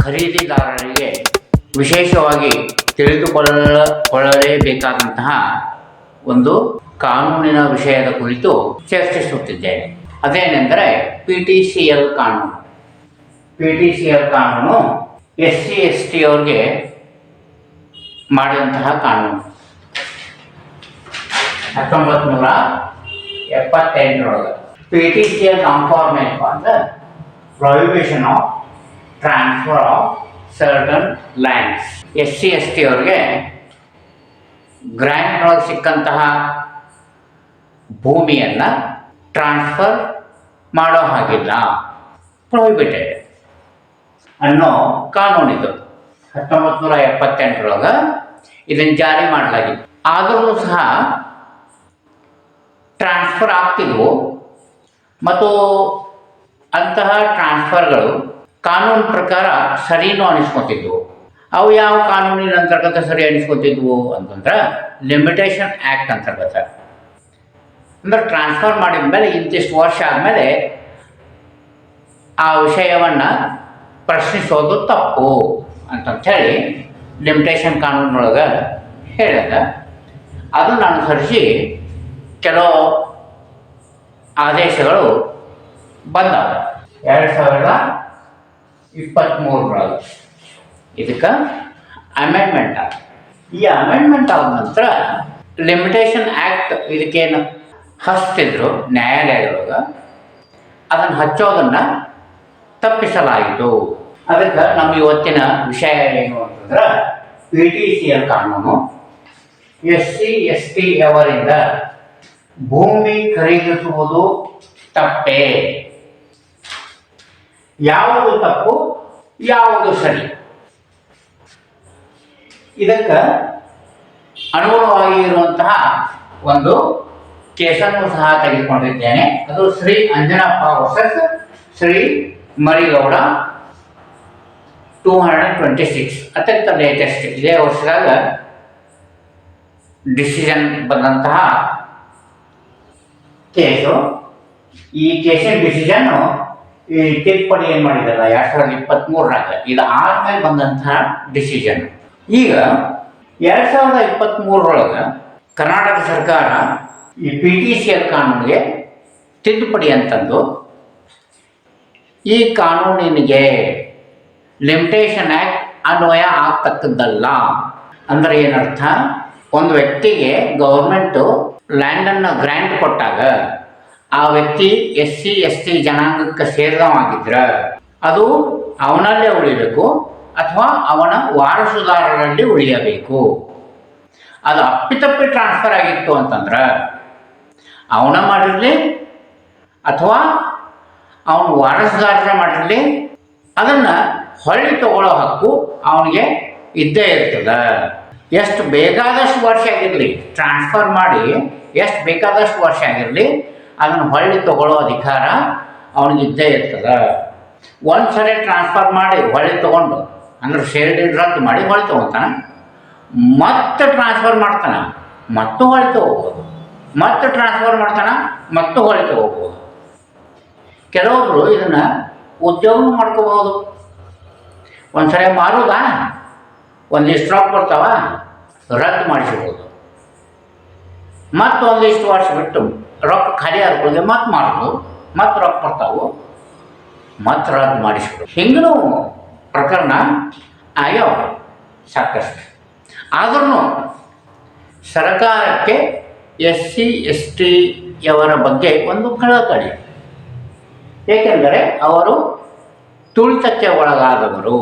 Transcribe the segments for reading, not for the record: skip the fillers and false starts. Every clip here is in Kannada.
ಖರೀದಿದಾರರಿಗೆ ವಿಶೇಷವಾಗಿ ತಿಳಿದುಕೊಳ್ಳಲೇಬೇಕಾದಂತಹ ಒಂದು ಕಾನೂನಿನ ವಿಷಯದ ಕುರಿತು ಚರ್ಚಿಸುತ್ತಿದ್ದೇನೆ. ಅದೇನೆಂದರೆ PTCL ಕಾನೂನು. PTCL ಕಾನೂನು SC/ST ಅವ್ರಿಗೆ ಮಾಡಿದಂತಹ ಕಾನೂನು 1978 PTCL ಕಾಂಫಾರ್ಮೆಂಟ್ ಅಂದ್ರೆ prohibition of transfer of certain lands. SC/ST ಅವ್ರಿಗೆ ಗ್ರ್ಯಾಂಟ್ ಒಳಗೆ ಸಿಕ್ಕಂತಹ ಭೂಮಿಯನ್ನು ಟ್ರಾನ್ಸ್ಫರ್ ಮಾಡೋ ಹಾಗಿಲ್ಲ, ಪ್ರೊಹಿಬಿಟೆಡ್ ಅನ್ನೋ ಕಾನೂನಿದು 1978 ಇದನ್ನು ಜಾರಿ ಮಾಡಲಾಗಿತ್ತು. ಆದರೂ ಸಹ ಟ್ರಾನ್ಸ್ಫರ್ ಆಗ್ತಿದ್ವು ಮತ್ತು ಅಂತಹ ಟ್ರಾನ್ಸ್ಫರ್ಗಳು ಕಾನೂನು ಪ್ರಕಾರ ಸರಿನೂ ಅನಿಸ್ಕೊತಿದ್ವು. ಅವು ಯಾವ ಕಾನೂನಿನ ಅಂತರ್ಗತ ಸರಿ ಅನಿಸ್ಕೊತಿದ್ವು ಅಂತಂದ್ರೆ ಲಿಮಿಟೇಷನ್ ಆ್ಯಕ್ಟ್ ಅಂತರ್ಗತ. ಅಂದ್ರೆ ಟ್ರಾನ್ಸ್ಫರ್ ಮಾಡಿದ ಮೇಲೆ ಇಂತಿಷ್ಟು ವರ್ಷ ಆದಮೇಲೆ ಆ ವಿಷಯವನ್ನು ಪ್ರಶ್ನಿಸೋದು ತಪ್ಪು ಅಂತಂಥೇಳಿ ಲಿಮಿಟೇಷನ್ ಕಾನೂನೊಳಗೆ ಹೇಳಿದ. ಅದನ್ನು ಅನುಸರಿಸಿ ಕೆಲವು ಆದೇಶಗಳು ಬಂದವು 2023 ಇದಕ್ಕೆ ಅಮೆಂಡ್ಮೆಂಟ್ ಆಗ. ಈ ಅಮೆಂಡ್ಮೆಂಟ್ ಆದ ನಂತರ ಲಿಮಿಟೇಷನ್ ಆ್ಯಕ್ಟ್ ಇದಕ್ಕೇನು ಹಚ್ತಿದ್ರು ನ್ಯಾಯಾಲಯದೊಳಗೆ, ಅದನ್ನು ಹಚ್ಚೋದನ್ನು ತಪ್ಪಿಸಲಾಯಿತು. ಅದಕ್ಕೆ ನಮ್ಮ ಇವತ್ತಿನ ವಿಷಯ ಏನು ಅಂತಂದ್ರೆ PTCL ಕಾನೂನು SC/ST ಅವರಿಂದ ಭೂಮಿ ಖರೀದಿಸುವುದು ತಪ್ಪೇ, ಯಾವುದು ತಪ್ಪು ಯಾವುದು ಸರಿ, ಇದಕ್ಕೆ ಅನುಗುಣವಾಗಿ ಇರುವಂತಹ ಒಂದು ಕೇಸನ್ನು ಸಹ ತೆಗೆದುಕೊಂಡಿದ್ದೇನೆ. ಅದು ಶ್ರೀ ಅಂಜನಪ್ಪ ವರ್ಸಸ್ ಶ್ರೀ ಮರಿಗೌಡ 226 ಅತ್ಯಂತ ಲೇಟೆಸ್ಟ್, ಇದೇ ವರ್ಷದಾಗ ಡಿಸಿಷನ್ ಬಂದಂತಹ ಕೇಸು. ಈ ಕೇಸಿನ ಡಿಸಿಷನ್ನು ಈ ತಿದ್ದುಪಡಿ ಏನು ಮಾಡಿದಲ್ಲ 2023 ಇದು ಆದ್ಮೇಲೆ ಬಂದಂತಹ ಡಿಸಿಷನ್. ಈಗ 2023 ಕರ್ನಾಟಕ ಸರ್ಕಾರ ಈ PTCL ಕಾನೂನಿಗೆ ತಿದ್ದುಪಡಿ ಅಂತಂದು ಈ ಕಾನೂನಿಗೆ ಲಿಮಿಟೇಷನ್ ಆ್ಯಕ್ಟ್ ಅನ್ವಯ ಆಗ್ತಕ್ಕದ್ದಲ್ಲ. ಅಂದರೆ ಏನರ್ಥ, ಒಂದು ವ್ಯಕ್ತಿಗೆ ಗೌರ್ಮೆಂಟು ಲ್ಯಾಂಡನ್ನು ಗ್ರ್ಯಾಂಟ್ ಕೊಟ್ಟಾಗ ಆ ವ್ಯಕ್ತಿ SC/ST ಜನಾಂಗಕ್ಕೆ ಸೇರಿದವಾಗಿದ್ರೆ ಅದು ಅವನಲ್ಲೇ ಉಳಿಬೇಕು ಅಥವಾ ಅವನ ವಾರಸುದಾರರಲ್ಲಿ ಉಳಿಯಬೇಕು. ಅದು ಅಪ್ಪಿತಪ್ಪಿ ಟ್ರಾನ್ಸ್ಫರ್ ಆಗಿತ್ತು ಅಂತಂದ್ರೆ ಅವನ ಮಾಡಿರಲಿ ಅಥವಾ ಅವನ ವಾರಸುದಾರರ ಮಾಡಿರಲಿ ಅದನ್ನು ಹೊಳ್ಳಿ ತಗೊಳ್ಳೋ ಹಕ್ಕು ಅವನಿಗೆ ಇದ್ದೇ ಇರ್ತದೆ. ಎಷ್ಟು ಬೇಕಾದಷ್ಟು ವರ್ಷ ಆಗಿರಲಿ ಟ್ರಾನ್ಸ್ಫರ್ ಮಾಡಿ, ಎಷ್ಟು ಬೇಕಾದಷ್ಟು ವರ್ಷ ಆಗಿರಲಿ ಅದನ್ನು ಹೊಳ್ಳಿ ತಗೊಳ್ಳೋ ಅಧಿಕಾರ ಅವನಿಗೆ ಇದ್ದೇ ಇರ್ತದೆ. ಒಂದು ಸರಿ ಟ್ರಾನ್ಸ್ಫರ್ ಮಾಡಿ ಹೊಳ್ಳಿ ತೊಗೊಂಡು ಅಂದ್ರೆ ಶೇರ್ಡ್ ರದ್ದು ಮಾಡಿ ಹೊಳ್ಳಿ ತೊಗೊತಾನೆ, ಮತ್ತೆ ಟ್ರಾನ್ಸ್ಫರ್ ಮಾಡ್ತಾನೆ, ಮತ್ತು ಹೊಳ್ಳಿ ತೊಗೋಬೋದು, ಮತ್ತೆ ಟ್ರಾನ್ಸ್ಫರ್ ಮಾಡ್ತಾನೆ, ಮತ್ತು ಹೊಳ್ಳಿ ತೊಗೋಬೋದು. ಕೆಲವೊಬ್ಬರು ಇದನ್ನು ಉದ್ಯೋಗ ಮಾಡ್ಕೋಬೋದು. ಒಂದು ಸರಿ ಮಾರುದಾ ಒಂದಿಷ್ಟು ರೊಕ್ಕ ಬರ್ತಾವ ರದ್ದು ಮಾಡಿಸ್ಬೋದು, ಮತ್ತು ಒಂದಿಷ್ಟು ವರ್ಷ ಬಿಟ್ಟು ರೊಕ್ಕ ಖಾಲಿ ಆದ್ಕೊಳ್ಳಿ ಮತ್ತೆ ಮಾರೋದು, ಮತ್ತು ರೊಕ್ಕ ಬರ್ತಾವು ಮತ್ತು ರದ್ದು ಮಾಡಿಸ್ಬೋದು. ಹಿಂಗೂ ಪ್ರಕರಣ ಆಗ್ಯಾವ ಸಾಕಷ್ಟು. ಆದ್ರೂ ಸರ್ಕಾರಕ್ಕೆ SC/ST ಯವರ ಬಗ್ಗೆ ಒಂದು ಕಳಕಳಿ, ಏಕೆಂದರೆ ಅವರು ತುಳಿತಕ್ಕೆ ಒಳಗಾದವರು.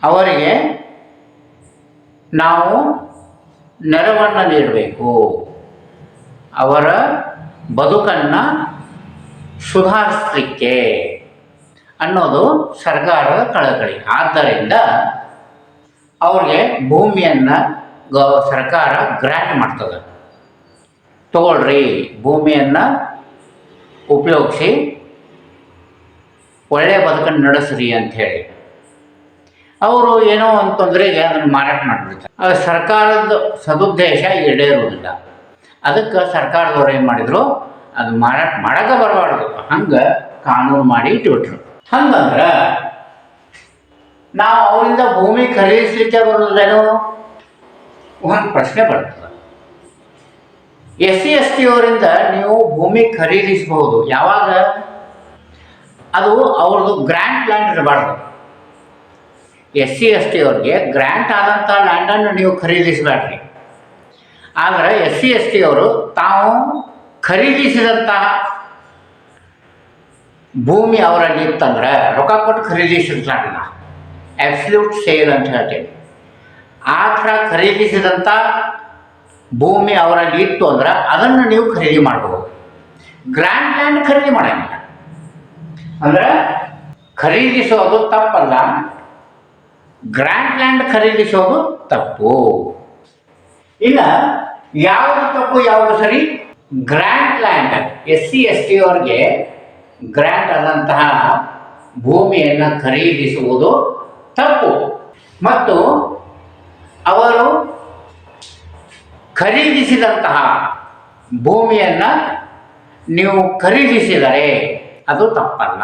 ಅವರಿಗೆ ನಾವು ನೆರವನ್ನು ನೀಡಬೇಕು, ಅವರ ಬದುಕನ್ನು ಸುಧಾರಿಸಲಿಕ್ಕೆ ಅನ್ನೋದು ಸರ್ಕಾರದ ಕಳಕಳಿ. ಆದ್ದರಿಂದ ಅವ್ರಿಗೆ ಭೂಮಿಯನ್ನು ಸರ್ಕಾರ ಗ್ರ್ಯಾಂಟ್ ಮಾಡ್ತದೆ, ತಗೊಳ್ರಿ ಭೂಮಿಯನ್ನು ಉಪಯೋಗಿಸಿ ಒಳ್ಳೆಯ ಬದುಕನ್ನು ನಡೆಸ್ರಿ ಅಂಥೇಳಿ. ಅವರು ಏನೋ ಒಂದು ತೊಂದರೆಗೆ ಅದನ್ನು ಮಾರಾಟ ಮಾಡಿಬಿಡ್ತಾರೆ. ಅದು ಸರ್ಕಾರದ ಸದುದ್ದೇಶ ಈಡೇರುವುದಿಲ್ಲ. ಅದಕ್ಕೆ ಸರ್ಕಾರದವ್ರು ಏನು ಮಾಡಿದರು, ಅದು ಮಾರಾಟ ಮಾಡೋಕೆ ಬರಬಾರ್ದು, ಹಂಗೆ ಕಾನೂನು ಮಾಡಿ ಇಟ್ಬಿಟ್ರು. ಹಂಗಂದ್ರೆ ನಾವು ಅವರಿಂದ ಭೂಮಿ ಖರೀದಿಸಲಿಕ್ಕೆ ಬರೋದೇನೋ ಒಂದು ಪ್ರಶ್ನೆ ಬರ್ತದೆ. SC/ST ಅವರಿಂದ ನೀವು ಭೂಮಿ ಖರೀದಿಸಬಹುದು. ಯಾವಾಗ? ಅದು ಅವ್ರದ್ದು ಗ್ರ್ಯಾಂಟ್ ಲ್ಯಾಂಡ್ ಇರಬಾರ್ದು. SC/ST ಅವ್ರಿಗೆ ಗ್ರ್ಯಾಂಟ್ ಆದಂಥ ಲ್ಯಾಂಡನ್ನು ನೀವು ಖರೀದಿಸಬೇಡ್ರಿ. ಆದರೆ SC/ST ಅವರು ತಾವು ಖರೀದಿಸಿದಂತಹ ಭೂಮಿ ಅವರಲ್ಲಿ ಇತ್ತಂದ್ರೆ ರೊಕ್ಕ ಕೊಟ್ಟು ಖರೀದಿಸಿರ್ತಾರಲ್ಲ, ಅಬ್ಸಲ್ಯೂಟ್ ಸೇಲ್ ಅಂತ ಹೇಳ್ತೇವೆ. ಆ ಥರ ಖರೀದಿಸಿದಂಥ ಭೂಮಿ ಅವರಲ್ಲಿ ಇತ್ತು ಅಂದ್ರೆ ಅದನ್ನು ನೀವು ಖರೀದಿ ಮಾಡ್ಬೋದು. ಗ್ರ್ಯಾಂಡ್ ಲ್ಯಾಂಡ್ ಖರೀದಿ ಮಾಡೋಂಗಿಲ್ಲ. ಅಂದ್ರೆ ಖರೀದಿಸೋದು ತಪ್ಪಲ್ಲ, ಗ್ರ್ಯಾಂಡ್ ಲ್ಯಾಂಡ್ ಖರೀದಿಸೋದು ತಪ್ಪು. ಇನ್ನು ಯಾವುದು ತಪ್ಪು ಯಾವುದು ಸರಿ? ಗ್ರ್ಯಾಂಡ್ ಲ್ಯಾಂಡ್ SC/ST ಅವ್ರಿಗೆ ಗ್ರ್ಯಾಂಟ್ ಆದಂತಹ ಭೂಮಿಯನ್ನು ಖರೀದಿಸುವುದು ತಪ್ಪು. ಮತ್ತು ಅವರು ಖರೀದಿಸಿದಂತಹ ಭೂಮಿಯನ್ನು ನೀವು ಖರೀದಿಸಿದರೆ ಅದು ತಪ್ಪಲ್ಲ.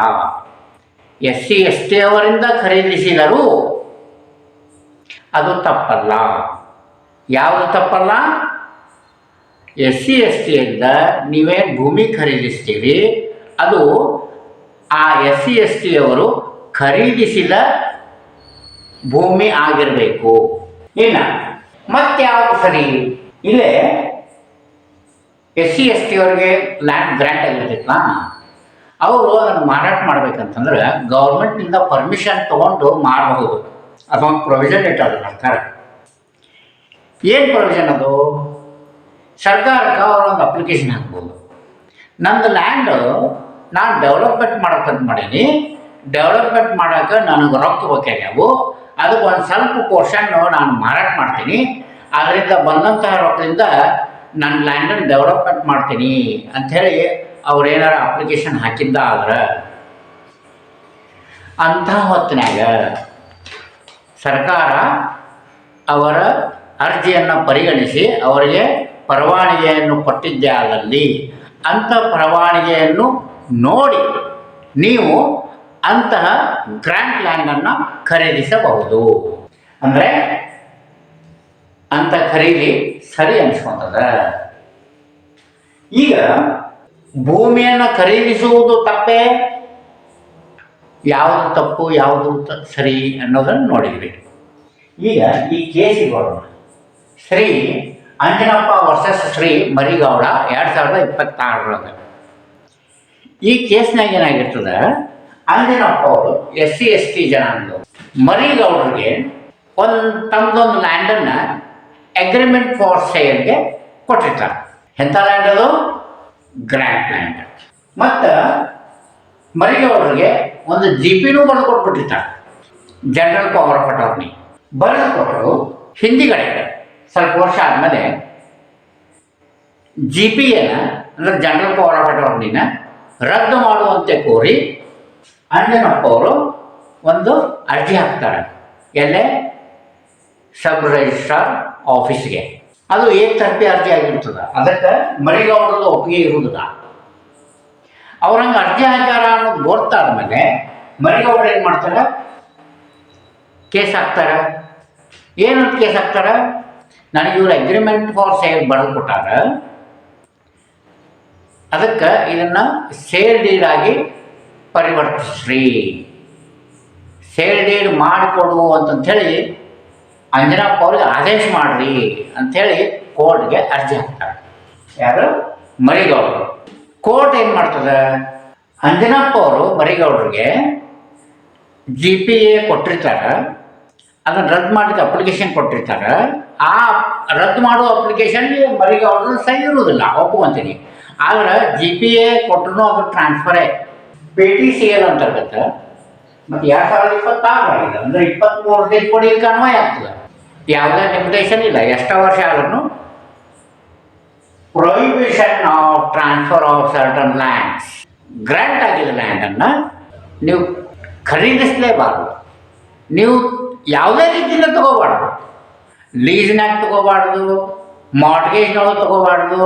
SC/ST ಅವರಿಂದ ಖರೀದಿಸಿದರೂ ಅದು ತಪ್ಪಲ್ಲ. ಯಾವುದು ತಪ್ಪಲ್ಲ? SC/STಯಿಂದ ನೀವೇನು ಭೂಮಿ ಖರೀದಿಸ್ತೀರಿ ಅದು ಆ SC/ST ಅವರು ಖರೀದಿಸಿದ ಭೂಮಿ ಆಗಿರಬೇಕು. ಇನ್ನು ಮತ್ತೆ ಯಾವುದು ಸರಿ? ಇಲ್ಲೇ SC/ST ಅವ್ರಿಗೆ ಲ್ಯಾಂಡ್ ಗ್ರ್ಯಾಂಟ್ ಆಗಿರ್ತೈತಲ್ಲ, ಅವರು ಅದನ್ನು ಮಾರಾಟ ಮಾಡ್ಬೇಕಂತಂದ್ರೆ ಗೌರ್ಮೆಂಟ್ನಿಂದ ಪರ್ಮಿಷನ್ ತೊಗೊಂಡು ಮಾಡಬಹುದು. ಅದೊಂದು ಪ್ರೊವಿಷನ್ ಇಟ್ಟದ ಸರ್ಕಾರ. ಏನು ಪ್ರೊವಿಷನ್ ಅದು? ಸರ್ಕಾರಕ್ಕೆ ಅವರೊಂದು ಅಪ್ಲಿಕೇಶನ್ ಹಾಕ್ಬೋದು. ನಂದು ಲ್ಯಾಂಡು ನಾನು ಡೆವಲಪ್ಮೆಂಟ್ ಮಾಡೋಕ್ಕಂತ ಮಾಡೀನಿ, ಡೆವಲಪ್ಮೆಂಟ್ ಮಾಡೋಕೆ ನನಗೆ ರೊಕ್ಕ ಬೇಕಾಗ್ಯಾವು, ಅದಕ್ಕೆ ಒಂದು ಸ್ವಲ್ಪ ಪೋರ್ಷನ್ನು ನಾನು ಮಾರಾಟ ಮಾಡ್ತೀನಿ, ಅದರಿಂದ ಬಂದಂತಹ ರೊಕ್ಕದಿಂದ ನನ್ನ ಲ್ಯಾಂಡನ್ನು ಡೆವಲಪ್ಮೆಂಟ್ ಮಾಡ್ತೀನಿ ಅಂಥೇಳಿ ಅವ್ರೇನಾರ ಅಪ್ಲಿಕೇಶನ್ ಹಾಕಿದ್ದ ಆದ್ರೆ ಅಂಥ ಹೊತ್ತಿನಾಗ ಸರ್ಕಾರ ಅವರ ಅರ್ಜಿಯನ್ನು ಪರಿಗಣಿಸಿ ಅವರಿಗೆ ಪರವಾನಗಿಯನ್ನು ಕೊಟ್ಟಿದ್ದೇ ಆದಲ್ಲಿ ಅಂಥ ಪರವಾನಗಿಯನ್ನು ನೋಡಿ ನೀವು ಅಂತಹ ಗ್ರ್ಯಾಂಟ್ ಲ್ಯಾಂಡನ್ನು ಖರೀದಿಸಬಹುದು. ಅಂದರೆ ಅಂಥ ಖರೀದಿ ಸರಿ ಅನಿಸ್ಕೊಂತದ. ಈಗ ಭೂಮಿಯನ್ನು ಖರೀದಿಸುವುದು ತಪ್ಪೇ? ಯಾವುದು ತಪ್ಪು ಯಾವುದು ಸರಿ ಅನ್ನೋದನ್ನು ನೋಡಿದ್ವಿ. ಈಗ ಈ ಕೇಸಿಗೆ ಬರೋಣ. ಶ್ರೀ ಅಂಜನಪ್ಪ ವರ್ಸಸ್ ಶ್ರೀ ಮರಿಗೌಡ 2026. ಈ ಕೇಸ್ನಾಗ ಏನಾಗಿರ್ತದೆ, ಅಂಜನಪ್ಪ ಅವರು SC/ST ಜನಾಂಗ ಮರಿಗೌಡರಿಗೆ ತಮ್ಮದೊಂದು ಲ್ಯಾಂಡನ್ನು ಅಗ್ರಿಮೆಂಟ್ ಫಾರ್ ಸೇಲ್ಗೆ ಕೊಟ್ಟಿರ್ತಾರೆ. ಎಂಥ ಲ್ಯಾಂಡ್ ಅದು? Grant land. ಮತ್ತು ಮರಿಗೌಡರಿಗೆ ಒಂದು GPನೂ ಬರೆದು ಕೊಟ್ಬಿಟ್ಟಿರ್ತಾರೆ, ಜನರಲ್ ಪವರ್ ಆಫ್ ಅಟಾರ್ನಿ. ಬರೆದು ಕೊಟ್ಟರು ಹಿಂದಿಗಡೆ ಸ್ವಲ್ಪ ವರ್ಷ ಆದಮೇಲೆ GPನ ಅಂದರೆ ಜನರಲ್ ಪವರ್ ಆಫ್ ಅಟಾರ್ನಿನ ರದ್ದು ಮಾಡುವಂತೆ ಕೋರಿ ಅಂಜನಪ್ಪ ಅವರು ಒಂದು ಅರ್ಜಿ ಹಾಕ್ತಾರೆ. ಎಲ್ಲೇ? ಸಬ್ ರಿಜಿಸ್ಟ್ರಾರ್ ಆಫೀಸ್ಗೆ. ಅದು ಏಕತರಫಿ ಅರ್ಜಿ ಆಗಿರ್ತದೆ. ಅದಕ್ಕೆ ಮರಿಗೌಡರದ ಒಪ್ಪಿಗೆ ಇರುವುದಿಲ್ಲ. ಅವ್ರಂಗೆ ಅರ್ಜಿ ಹಾಕ್ಯಾರ ಅನ್ನೋದು ಗೊತ್ತಾದ್ಮೇಲೆ ಮರಿಗೌಡರು ಏನು ಮಾಡ್ತಾರೆ? ಕೇಸ್ ಹಾಕ್ತಾರೆ. ಏನಂತ ಕೇಸ್ ಹಾಕ್ತಾರೆ? ನನಗೆ ಇವ್ರು ಅಗ್ರಿಮೆಂಟ್ ಫಾರ್ ಸೇಲ್ ಬರೆದು ಕೊಟ್ಟಾರ, ಅದಕ್ಕೆ ಇದನ್ನು ಸೇಲ್ ಡೀಡ್ ಆಗಿ ಪರಿವರ್ತಿಸ್ರಿ, ಸೇಲ್ ಡೀಡ್ ಮಾಡಿಕೊಡು ಅಂತಂಥೇಳಿ ಅಂಜನಪ್ಪ ಅವ್ರಿಗೆ ಆದೇಶ ಮಾಡಿರಿ ಅಂಥೇಳಿ ಕೋರ್ಟ್ಗೆ ಅರ್ಜಿ ಹಾಕ್ತಾರೆ. ಯಾರು? ಮರಿಗೌಡರು. ಕೋರ್ಟ್ ಏನು ಮಾಡ್ತದೆ? ಅಂಜನಪ್ಪ ಅವರು ಮರಿಗೌಡರಿಗೆ GPA ಕೊಟ್ಟಿರ್ತಾರೆ, ಅದನ್ನು ರದ್ದು ಮಾಡಲಿಕ್ಕೆ ಅಪ್ಲಿಕೇಶನ್ ಕೊಟ್ಟಿರ್ತಾರೆ. ಆ ರದ್ದು ಮಾಡೋ ಅಪ್ಲಿಕೇಶನ್ಗೆ ಮರಿಗೌಡರು ಸಹಿ ಇರುವುದಿಲ್ಲ, ಒಪ್ಪುವಂತೀನಿ. ಆದರೆ GPA ಕೊಟ್ಟರು ಅದು ಟ್ರಾನ್ಸ್ಫರೇ PTCL ಅಂತರ್ಗತ. ಮತ್ತು 2026 ಆಗಿದೆ ಅಂದರೆ 23 ದಿನ ಕೊಡಲಿಕ್ಕೆ ಅನ್ವಯ ಆಗ್ತದೆ. ಯಾವುದೇ ಲಿಮಿಟೇಷನ್ ಇಲ್ಲ. ಎಷ್ಟು ವರ್ಷ ಆದ್ರೂ prohibition of transfer of certain lands. Grant ಆಗಿದ್ದ ಲ್ಯಾಂಡನ್ನು ನೀವು ಖರೀದಿಸಲೇಬಾರ್ದು. ನೀವು ಯಾವುದೇ ರೀತಿಯಿಂದ ತಗೋಬಾರ್ದು. ಲೀಸ್ನಾಗ ತಗೋಬಾರ್ದು, ಮಾರ್ಟ್ಗೇಜ್ನೊಳಗೆ ತಗೋಬಾರ್ದು,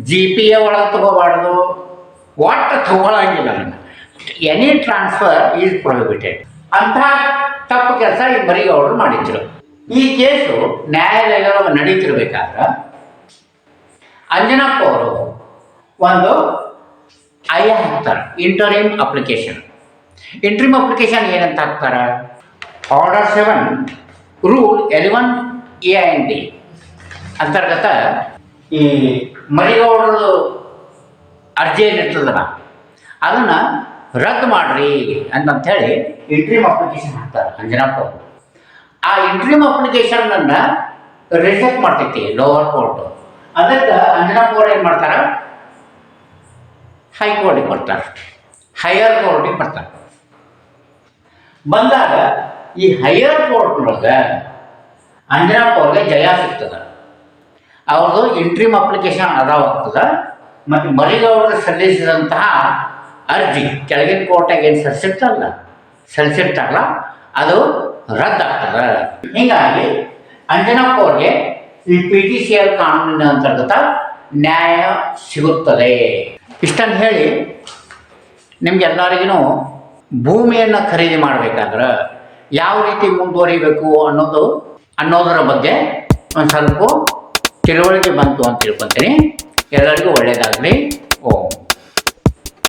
GPA ಒಳಗೆ ತಗೋಬಾರ್ದು, ಒಟ್ಟು ತಗೊಳ್ಳಂಗಿಲ್ಲ. ಅದನ್ನು ಎನಿ ಟ್ರಾನ್ಸ್ಫರ್ ಈಸ್ ಪ್ರೊಹಿಬಿಟೆಡ್. ಅಂಥ ತಪ್ಪು ಕೆಲಸ ಈ ಮರಿಗೌಡರು ಮಾಡಿದ್ರು. ಈ ಕೇಸು ನ್ಯಾಯಾಲಯದೊಳಗೆ ನಡೀತಿರ್ಬೇಕಾದ್ರೆ ಅಂಜನಪ್ಪ ಅವರು ಒಂದು ಹಾಕ್ತಾರೆ, ಇಂಟರಿಮ್ ಅಪ್ಲಿಕೇಶನ್. ಇಂಟ್ರಿಮ್ ಅಪ್ಲಿಕೇಶನ್ ಏನಂತ ಹಾಕ್ತಾರೆ? ಆರ್ಡರ್ 7 ರೂಲ್ 11A&D ಅಂತರ್ಗತ ಈ ಮರಿಗೌಡರು ಅರ್ಜಿಯಲ್ಲಿ ಇರ್ತದಲ್ಲ ಅದನ್ನು ರದ್ದು ಮಾಡ್ರಿ ಅಂತಂಥೇಳಿ ಇಂಟ್ರಿಮ್ ಅಪ್ಲಿಕೇಶನ್ ಹಾಕ್ತಾರೆ ಅಂಜನಪ್ಪ ಅವರು. ಆ ಇಂಟ್ರಿಮ್ ಅಪ್ಲಿಕೇಶನನ್ನು ರಿಜೆಕ್ಟ್ ಮಾಡ್ತೈತಿ ಲೋವರ್ ಕೋರ್ಟ್. ಅದಕ್ಕೆ ಅಂಜನಪ್ಪ ಅವ್ರು ಏನು ಮಾಡ್ತಾರೆ? ಹೈಕೋರ್ಟಿಗೆ ಬರ್ತಾರೆ, ಹೈಯರ್ ಕೋರ್ಟಿಗೆ ಬರ್ತಾರೆ. ಬಂದಾಗ ಈ ಹೈಯರ್ ಕೋರ್ಟ್ನೊಳಗೆ ಅಂಜನಪ್ಪ ಅವ್ರಿಗೆ ಜಯ ಸಿಗ್ತದೆ. ಅವ್ರದ್ದು ಇಂಟ್ರಿಮ್ ಅಪ್ಲಿಕೇಶನ್ ಅದಾವಾಗ್ತದೆ ಮತ್ತು ಮರಿಗೌಡರು ಸಲ್ಲಿಸಿದಂತಹ ಅರ್ಜಿ ಕೆಳಗಿನ ಕೋರ್ಟಾಗ ಏನು ಸಲ್ಲಿಸಿರ್ತಾರಲ್ಲ ಅದು ರದ್ದಾಗ್ತದೆ. ಹೀಗಾಗಿ ಅಂಜನಪ್ಪ ಅವ್ರಿಗೆ ಈ PTCL ಕಾನೂನಿನ ಅಂತರ್ಗತ ನ್ಯಾಯ ಸಿಗುತ್ತದೆ. ಇಷ್ಟನ್ನು ಹೇಳಿ ನಿಮ್ಗೆಲ್ಲರಿಗೂ ಭೂಮಿಯನ್ನು ಖರೀದಿ ಮಾಡಬೇಕಾದ್ರೆ ಯಾವ ರೀತಿ ಮುಂದುವರಿಬೇಕು ಅನ್ನೋದರ ಬಗ್ಗೆ ಒಂದು ಸ್ವಲ್ಪ ತಿಳುವಳಿಕೆ ಬಂತು ಅಂತ ತಿಳ್ಕೊತೀನಿ. ಎಲ್ಲರಿಗೂ ಒಳ್ಳೆಯದಾಗಲಿ. ಓಂ.